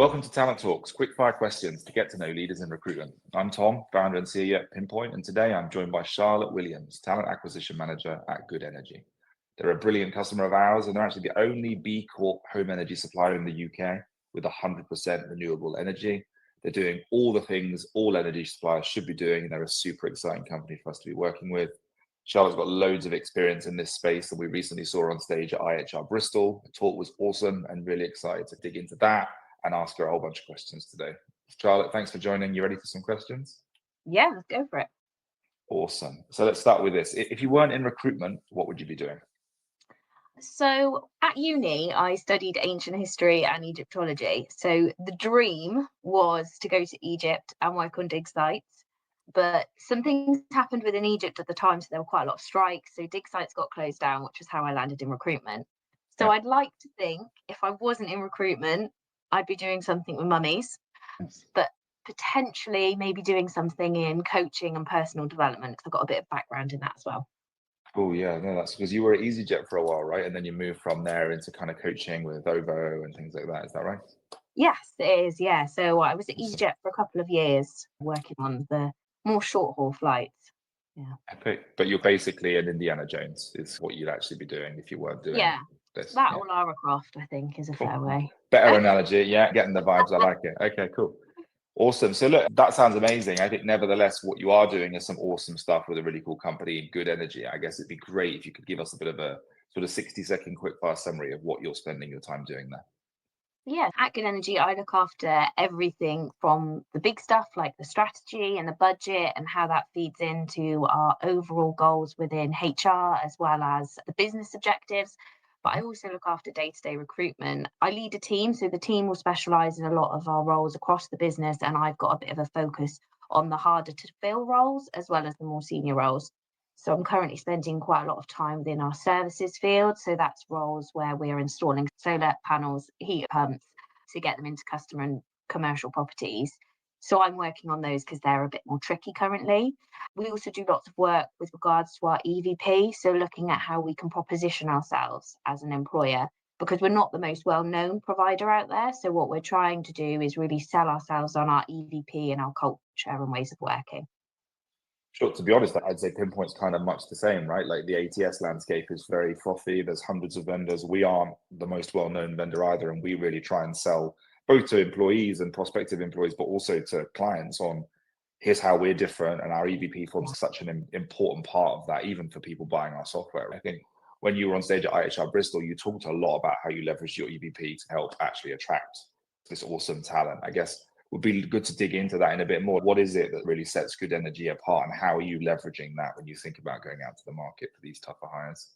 Welcome to Talent Talks, quick fire questions to get to know leaders in recruitment. I'm Tom, founder and CEO at Pinpoint, and today I'm joined by Charlotte Williams, Talent Acquisition Manager at Good Energy. They're a brilliant customer of ours, and they're actually the only B Corp home energy supplier in the UK with 100% renewable energy. They're doing all the things all energy suppliers should be doing, and they're a super exciting company for us to be working with. Charlotte's got loads of experience in this space, and we recently saw her on stage at IHR Bristol. The talk was awesome, and really excited to dig into that and ask her a whole bunch of questions today. Charlotte, thanks for joining. You ready for some questions? Yeah, let's go for it. Awesome. So let's start with this. If you weren't in recruitment, what would you be doing? So at uni, I studied ancient history and Egyptology. So the dream was to go to Egypt and work on dig sites. But some things happened within Egypt at the time, so there were quite a lot of strikes. So dig sites got closed down, which is how I landed in recruitment. So I'd like to think if I wasn't in recruitment, I'd be doing something with mummies, but potentially maybe doing something in coaching and personal development, because I've got a bit of background in that as well. Oh yeah, no, that's because you were at EasyJet for a while, right? And then you moved from there into kind of coaching with Ovo and things like that. Is that right? Yes, it is. Yeah. So I was at Awesome. EasyJet for a couple of years working on the more short haul flights. Yeah. Epic. But you're basically an Indiana Jones is what you'd actually be doing if you weren't doing this. That Yeah. or Lara Croft, I think, is a Cool. fair way. Better analogy. Yeah, getting the vibes. I like it. Okay, cool. Awesome. So look, that sounds amazing. I think nevertheless, what you are doing is some awesome stuff with a really cool company and Good Energy. I guess it'd be great if you could give us a bit of a sort of 60-second quick fire summary of what you're spending your time doing there. Yeah, at Good Energy, I look after everything from the big stuff like the strategy and the budget and how that feeds into our overall goals within HR as well as the business objectives. But I also look after day-to-day recruitment. I lead a team, so the team will specialise in a lot of our roles across the business, and I've got a bit of a focus on the harder to fill roles as well as the more senior roles. So I'm currently spending quite a lot of time within our services field. So that's roles where we're installing solar panels, heat pumps to get them into customer and commercial properties. So I'm working on those because they're a bit more tricky currently. We also do lots of work with regards to our EVP. So looking at how we can proposition ourselves as an employer, because we're not the most well-known provider out there. So what we're trying to do is really sell ourselves on our EVP and our culture and ways of working. Sure. To be honest, I'd say Pinpoint's kind of much the same, right? Like the ATS landscape is very frothy. There's hundreds of vendors. We aren't the most well-known vendor either, and we really try and sell both to employees and prospective employees, but also to clients on here's how we're different, and our EVP forms such an important part of that, even for people buying our software. I think when you were on stage at IHR Bristol, you talked a lot about how you leveraged your EVP to help actually attract this awesome talent. I guess would be good to dig into that in a bit more. What is it that really sets Good Energy apart, and how are you leveraging that when you think about going out to the market for these tougher hires?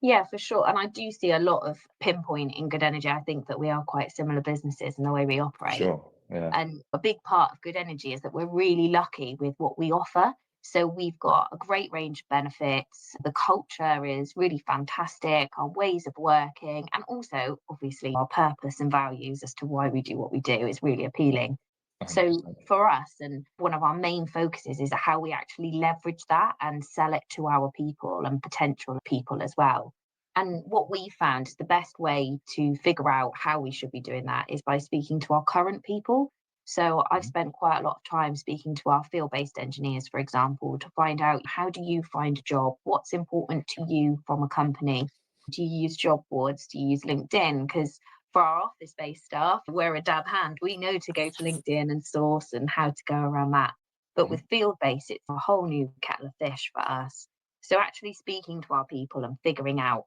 Yeah, for sure. And I do see a lot of Pinpoint in Good Energy. I think that we are quite similar businesses in the way we operate. Sure. Yeah. And a big part of Good Energy is that we're really lucky with what we offer. So we've got a great range of benefits. The culture is really fantastic, our ways of working, and also obviously our purpose and values as to why we do what we do is really appealing. 100%. So for us, and one of our main focuses is how we actually leverage that and sell it to our people and potential people as well. And what we found is the best way to figure out how we should be doing that is by speaking to our current people. So I've spent quite a lot of time speaking to our field-based engineers, for example, to find out how do you find a job? What's important to you from a company? Do you use job boards? Do you use LinkedIn? Because for our office-based staff, we're a dab hand. We know to go to LinkedIn and source and how to go around that. But with field-based, it's a whole new kettle of fish for us. So actually speaking to our people and figuring out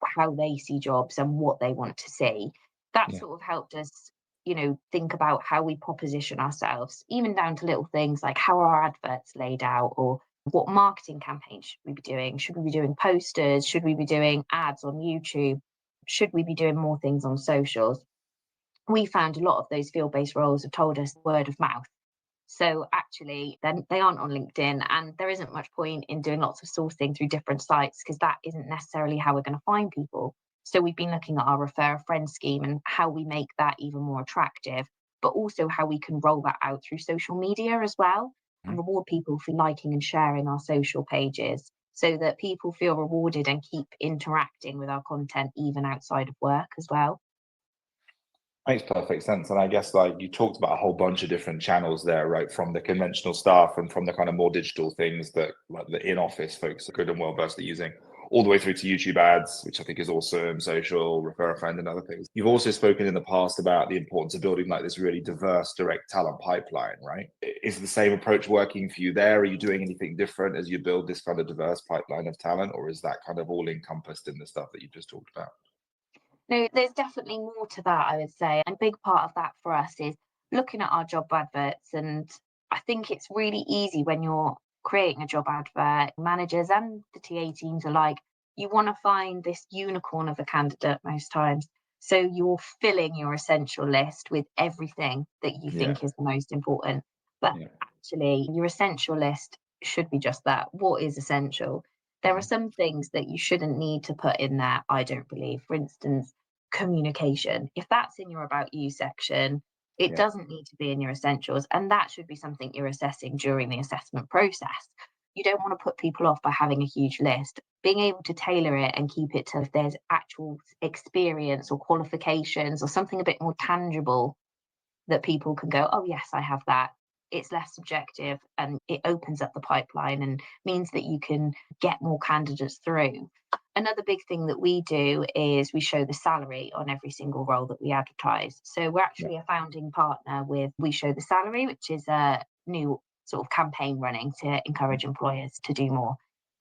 how they see jobs and what they want to see, that sort of helped us think about how we proposition ourselves, even down to little things like how are our adverts laid out, or what marketing campaigns should we be doing? Should we be doing posters? Should we be doing ads on YouTube? Should we be doing more things on socials? We found a lot of those field-based roles have told us word of mouth. So actually, then they aren't on LinkedIn, and there isn't much point in doing lots of sourcing through different sites because that isn't necessarily how we're going to find people. So we've been looking at our refer a friend scheme and how we make that even more attractive, but also how we can roll that out through social media as well and reward people for liking and sharing our social pages so that people feel rewarded and keep interacting with our content even outside of work as well. Makes perfect sense. And I guess like you talked about a whole bunch of different channels there, right? From the conventional stuff and from the kind of more digital things that like the in-office folks are good and well versed at using, all the way through to YouTube ads, which I think is awesome, social, refer a friend and other things. You've also spoken in the past about the importance of building like this really diverse direct talent pipeline, right? Is the same approach working for you there? Are you doing anything different as you build this kind of diverse pipeline of talent, or is that kind of all encompassed in the stuff that you just talked about? No, there's definitely more to that, I would say. And a big part of that for us is looking at our job adverts. And I think it's really easy when you're creating a job advert, managers and the TA teams alike, you want to find this unicorn of a candidate most times. So you're filling your essential list with everything that you Yeah. think is the most important. But Yeah. actually, your essential list should be just that. What is essential? There are Mhm. some things that you shouldn't need to put in there, I don't believe. For instance, communication. If that's in your about you section, it Yeah. doesn't need to be in your essentials. And that should be something you're assessing during the assessment process. You don't want to put people off by having a huge list. Being able to tailor it and keep it to if there's actual experience or qualifications or something a bit more tangible that people can go, oh, yes, I have that. It's less subjective and it opens up the pipeline and means that you can get more candidates through. Another big thing that we do is we show the salary on every single role that we advertise. So we're Yeah. actually a founding partner with We Show the Salary, which is a new sort of campaign running to encourage employers to do more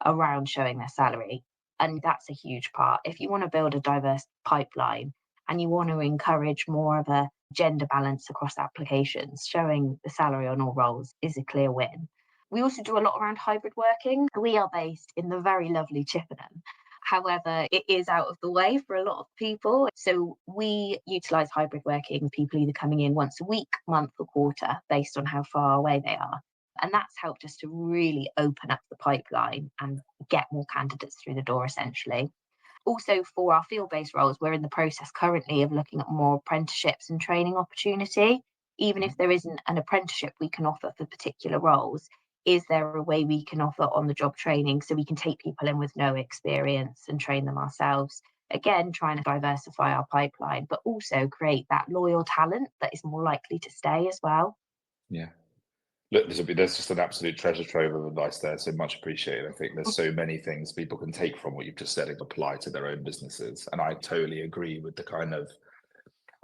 around showing their salary. And that's a huge part. If you want to build a diverse pipeline and you want to encourage more of a gender balance across applications, showing the salary on all roles is a clear win. We also do a lot around hybrid working. We are based in the very lovely Chippenham. However, it is out of the way for a lot of people. So we utilise hybrid working, people either coming in once a week, month, or quarter, based on how far away they are. And that's helped us to really open up the pipeline and get more candidates through the door, essentially. Also, for our field-based roles, we're in the process currently of looking at more apprenticeships and training opportunity. Even if there isn't an apprenticeship we can offer for particular roles, is there a way we can offer on-the-job training so we can take people in with no experience and train them ourselves? Again, trying to diversify our pipeline, but also create that loyal talent that is more likely to stay as well. Yeah. Look, there's just an absolute treasure trove of advice there. So much appreciated. I think there's so many things people can take from what you've just said and apply to their own businesses. And I totally agree with the kind of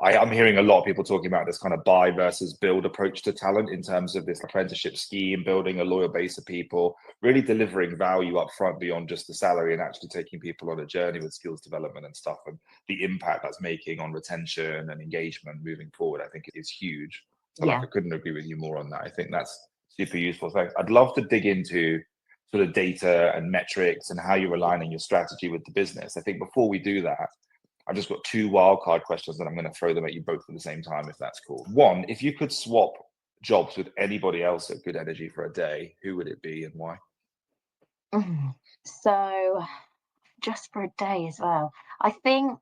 I'm hearing a lot of people talking about this kind of buy versus build approach to talent in terms of this apprenticeship scheme, building a loyal base of people, really delivering value up front beyond just the salary and actually taking people on a journey with skills development and stuff. And the impact that's making on retention and engagement moving forward, I think is huge. So like Yeah. I couldn't agree with you more on that. I think that's super useful. Thanks. I'd love to dig into sort of data and metrics and how you're aligning your strategy with the business. I think before we do that, I've just got two wildcard questions and I'm going to throw them at you both at the same time, if that's cool. One, if you could swap jobs with anybody else at Good Energy for a day, who would it be and why? So, just for a day as well, I think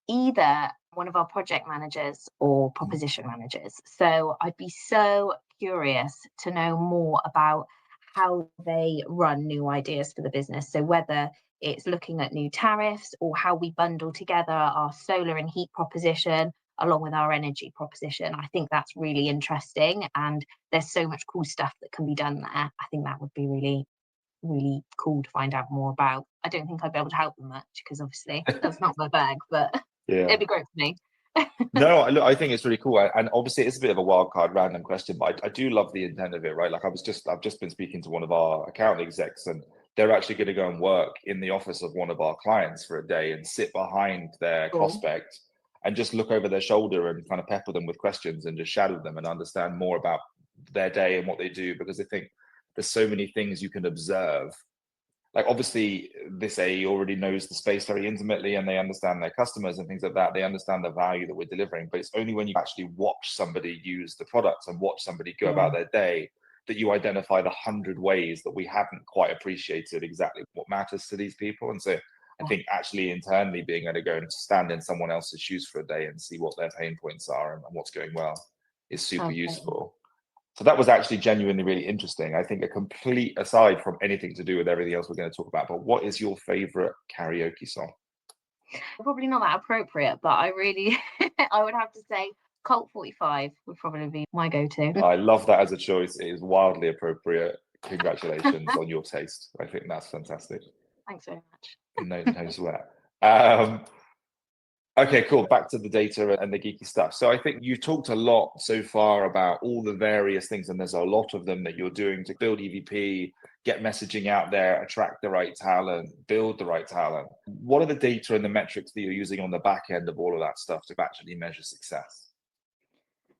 either one of our project managers or proposition managers. So I'd be so curious to know more about how they run new ideas for the business. So whether it's looking at new tariffs or how we bundle together our solar and heat proposition along with our energy proposition. I think that's really interesting and there's so much cool stuff that can be done there. I think that would be really, really cool to find out more about. I don't think I'd be able to help them much because obviously that's not my bag, but Yeah. it'd be great for me. No, look, I think it's really cool, and obviously it's a bit of a wild card, random question, but I do love the intent of it, right? Like I've just been speaking to one of our account execs, and they're actually going to go and work in the office of one of our clients for a day and sit behind their Cool. prospect and just look over their shoulder and kind of pepper them with questions and just shadow them and understand more about their day and what they do, because I think there's so many things you can observe. Like obviously this AE already knows the space very intimately and they understand their customers and things like that. They understand the value that we're delivering, but it's only when you actually watch somebody use the products and watch somebody go Yeah. about their day that you identify the 100 ways that we haven't quite appreciated exactly what matters to these people. And so I think actually internally being able to go and stand in someone else's shoes for a day and see what their pain points are and what's going well is super Okay. useful. So that was actually genuinely really interesting. I think a complete aside from anything to do with everything else we're going to talk about, but what is your favorite karaoke song? Probably not that appropriate, but I really I would have to say Colt 45 would probably be my go-to. I love that as a choice. It is wildly appropriate. Congratulations on your taste. I think that's fantastic. Thanks very much. No sweat. Um, Okay, cool. Back to the data and the geeky stuff. So I think you talked a lot so far about all the various things, and there's a lot of them that you're doing to build EVP, get messaging out there, attract the right talent, build the right talent. What are the data and the metrics that you're using on the back end of all of that stuff to actually measure success?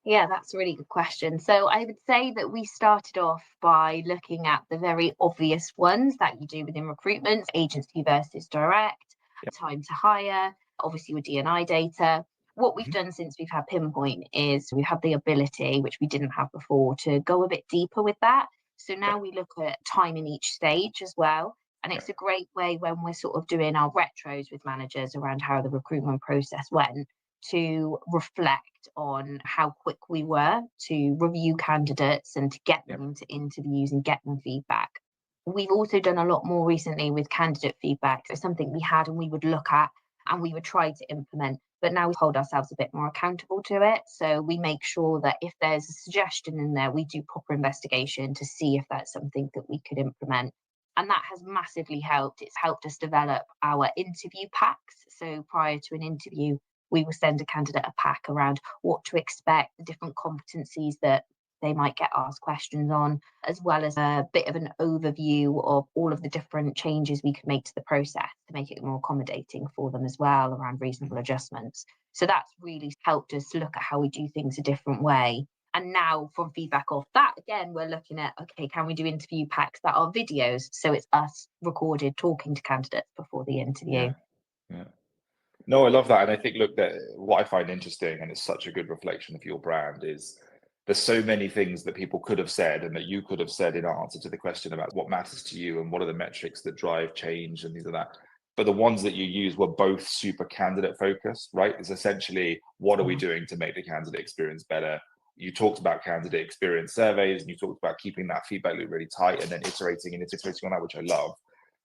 Yeah, that's a really good question. So I would say that we started off by looking at the very obvious ones that you do within recruitment, agency versus direct, Yep. time to hire, obviously with D&I data. What we've Mhm. done since we've had Pinpoint is we have the ability, which we didn't have before, to go a bit deeper with that. So now Yep. we look at time in each stage as well. And it's a Yep. great way when we're sort of doing our retros with managers around how the recruitment process went to reflect on how quick we were to review candidates and to get Yep. them into interviews and get them feedback. We've also done a lot more recently with candidate feedback. So something we had and we would look at and we would try to implement, but now we hold ourselves a bit more accountable to it. So we make sure that if there's a suggestion in there, we do proper investigation to see if that's something that we could implement. And that has massively helped. It's helped us develop our interview packs. So prior to an interview, we will send a candidate a pack around what to expect, the different competencies that they might get asked questions on, as well as a bit of an overview of all of the different changes we could make to the process to make it more accommodating for them as well around reasonable adjustments. So that's really helped us look at how we do things a different way. And now from feedback off that, again, we're looking at, okay, can we do interview packs that are videos? So it's us recorded talking to candidates before the interview. Yeah. No, I love that. And I think, look, that what I find interesting, and it's such a good reflection of your brand, is there's so many things that people could have said and that you could have said in answer to the question about what matters to you and what are the metrics that drive change and things like that. But the ones that you use were both super candidate focused, right? It's essentially, what are we doing to make the candidate experience better? You talked about candidate experience surveys and you talked about keeping that feedback loop really tight and then iterating on that, which I love.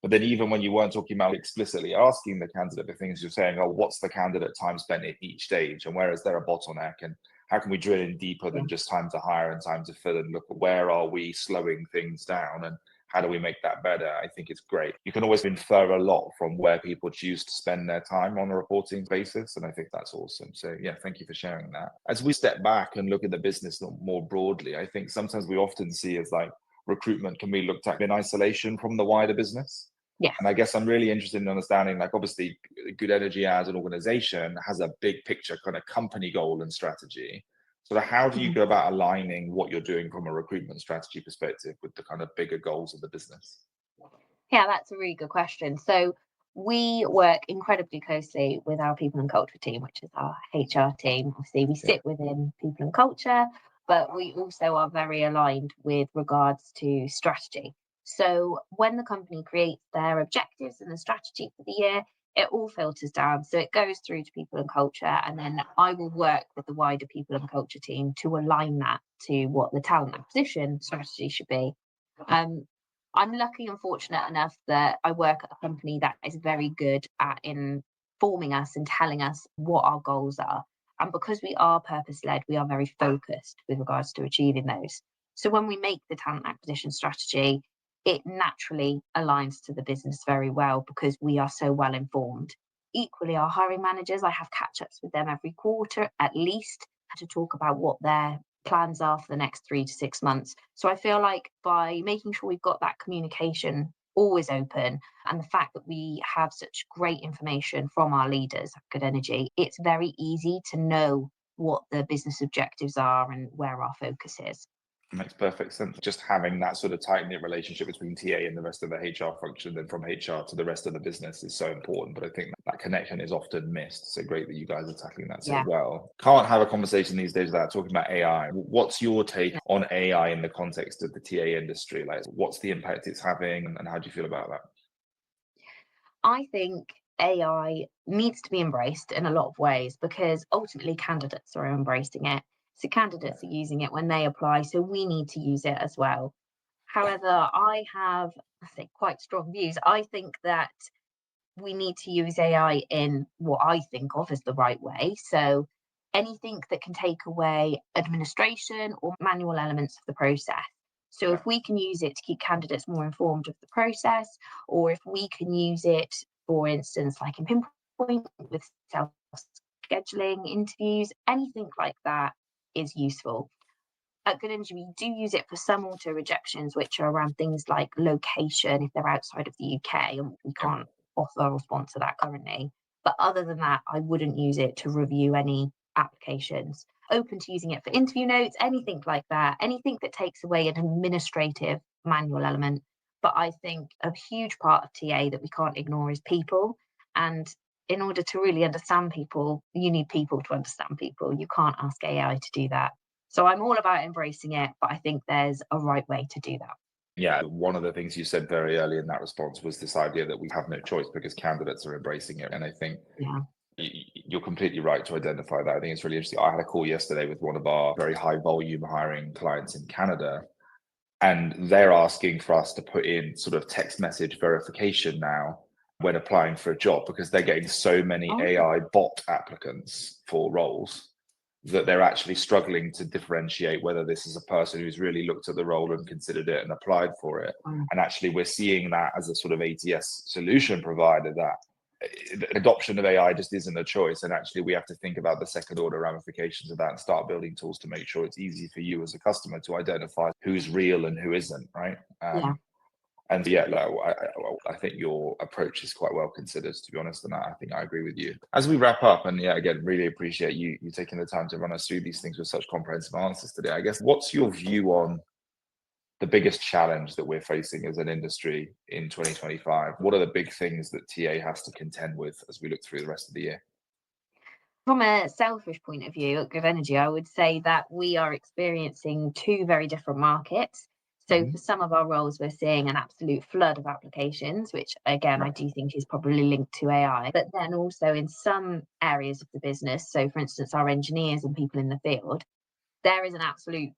But then even when you weren't talking about explicitly asking the candidate the things, you're saying, oh, what's the candidate time spent at each stage? And where is there a bottleneck? And how can we drill in deeper Yeah. than just time to hire and time to fill and look at where are we slowing things down and how do we make that better? I think it's great. You can always infer a lot from where people choose to spend their time on a reporting basis. And I think that's awesome. So yeah, thank you for sharing that. As we step back and look at the business more broadly, I think sometimes we often see as like recruitment can be looked at in isolation from the wider business. Yes. And I guess I'm really interested in understanding, like, obviously, Good Energy as an organization has a big picture kind of company goal and strategy. So, how do you go about aligning what you're doing from a recruitment strategy perspective with the kind of bigger goals of the business? Yeah, that's a really good question. So we work incredibly closely with our people and culture team, which is our HR team. Obviously, we Yeah. sit within people and culture, but we also are very aligned with regards to strategy. So when the company creates their objectives and the strategy for the year, it all filters down. So it goes through to people and culture, and then I will work with the wider people and culture team to align that to what the talent acquisition strategy should be. Um, I'm lucky and fortunate enough that I work at a company that is very good at informing us and telling us what our goals are. And because we are purpose led, we are very focused with regards to achieving those. So when we make the talent acquisition strategy, it naturally aligns to the business very well because we are so well informed. Equally, our hiring managers, I have catch ups with them every quarter at least to talk about what their plans are for the next 3 to 6 months. So I feel like by making sure we've got that communication always open and the fact that we have such great information from our leaders at Good Energy, it's very easy to know what the business objectives are and where our focus is. It makes perfect sense. Just having that sort of tight knit relationship between TA and the rest of the HR function, then from HR to the rest of the business is so important. But I think that connection is often missed. So great that you guys are tackling that so well. Can't have a conversation these days without talking about AI. What's your take on AI in the context of the TA industry? Like, what's the impact it's having, and how do you feel about that? I think AI needs to be embraced in a lot of ways because ultimately candidates are embracing it. So candidates are using it when they apply. So we need to use it as well. However, I have, I think, quite strong views. I think that we need to use AI in what I think of as the right way. So anything that can take away administration or manual elements of the process. So if we can use it to keep candidates more informed of the process, or if we can use it, for instance, like in Pinpoint with self-scheduling interviews, anything like that is useful. At Good Energy, we do use it for some auto rejections, which are around things like location, if they're outside of the UK, and we can't offer or sponsor that currently. But other than that, I wouldn't use it to review any applications. Open to using it for interview notes, anything like that, anything that takes away an administrative manual element. But I think a huge part of TA that we can't ignore is people. And in order to really understand people, you need people to understand people. You can't ask AI to do that. So I'm all about embracing it, but I think there's a right way to do that. Yeah, one of the things you said very early in that response was this idea that we have no choice because candidates are embracing it. And I think you're completely right to identify that. I think it's really interesting. I had a call yesterday with one of our very high volume hiring clients in Canada, and they're asking for us to put in sort of text message verification now when applying for a job because they're getting so many AI bot applicants for roles that they're actually struggling to differentiate whether this is a person who's really looked at the role and considered it and applied for it. And actually, we're seeing that as a sort of ATS solution provider, that adoption of AI just isn't a choice. And actually, we have to think about the second order ramifications of that and start building tools to make sure it's easy for you as a customer to identify who's real and who isn't, right? And yeah, I think your approach is quite well considered, to be honest, and I think I agree with you. As we wrap up, and yeah, again, really appreciate you taking the time to run us through these things with such comprehensive answers today. I guess, what's your view on the biggest challenge that we're facing as an industry in 2025? What are the big things that TA has to contend with as we look through the rest of the year? From a selfish point of view at Good Energy, I would say that we are experiencing two very different markets. So for some of our roles, we're seeing an absolute flood of applications, which again, I do think is probably linked to AI. But then also in some areas of the business, so for instance, our engineers and people in the field, there is an absolute,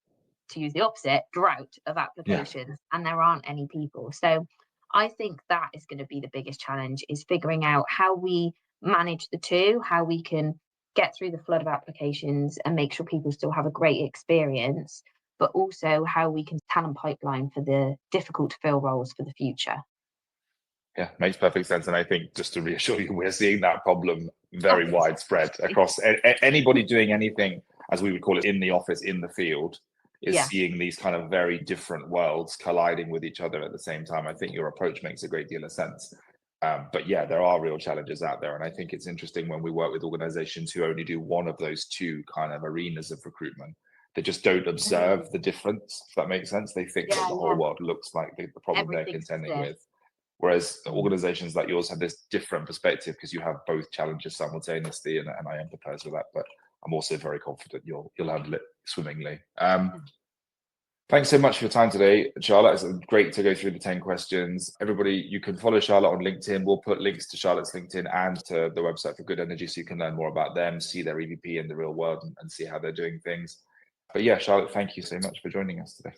to use the opposite, drought of applications, and there aren't any people. So I think that is going to be the biggest challenge, is figuring out how we manage the two, how we can get through the flood of applications and make sure people still have a great experience, but also how we can talent pipeline for the difficult to fill roles for the future. Yeah, makes perfect sense. And I think, just to reassure you, we're seeing that problem very widespread across anybody doing anything, as we would call it, in the office, in the field, is seeing these kind of very different worlds colliding with each other at the same time. I think your approach makes a great deal of sense. But yeah, there are real challenges out there. And I think it's interesting when we work with organizations who only do one of those two kind of arenas of recruitment. They just don't observe the difference, if that makes sense. They think that the whole world looks like the problem they're contending with. Whereas organizations like yours have this different perspective because you have both challenges simultaneously, and I empathize with that. But I'm also very confident you'll handle it swimmingly. Thanks so much for your time today, Charlotte. It's great to go through the 10 questions. Everybody, you can follow Charlotte on LinkedIn. We'll put links to Charlotte's LinkedIn and to the website for Good Energy so you can learn more about them, see their EVP in the real world, and see how they're doing things. But yeah, Charlotte, thank you so much for joining us today.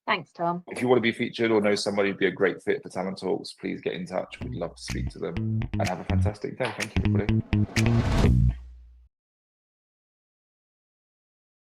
Thanks, Tom. If you want to be featured or know somebody who'd be a great fit for Talent Talks, please get in touch. We'd love to speak to them, and have a fantastic day. Thank you, everybody.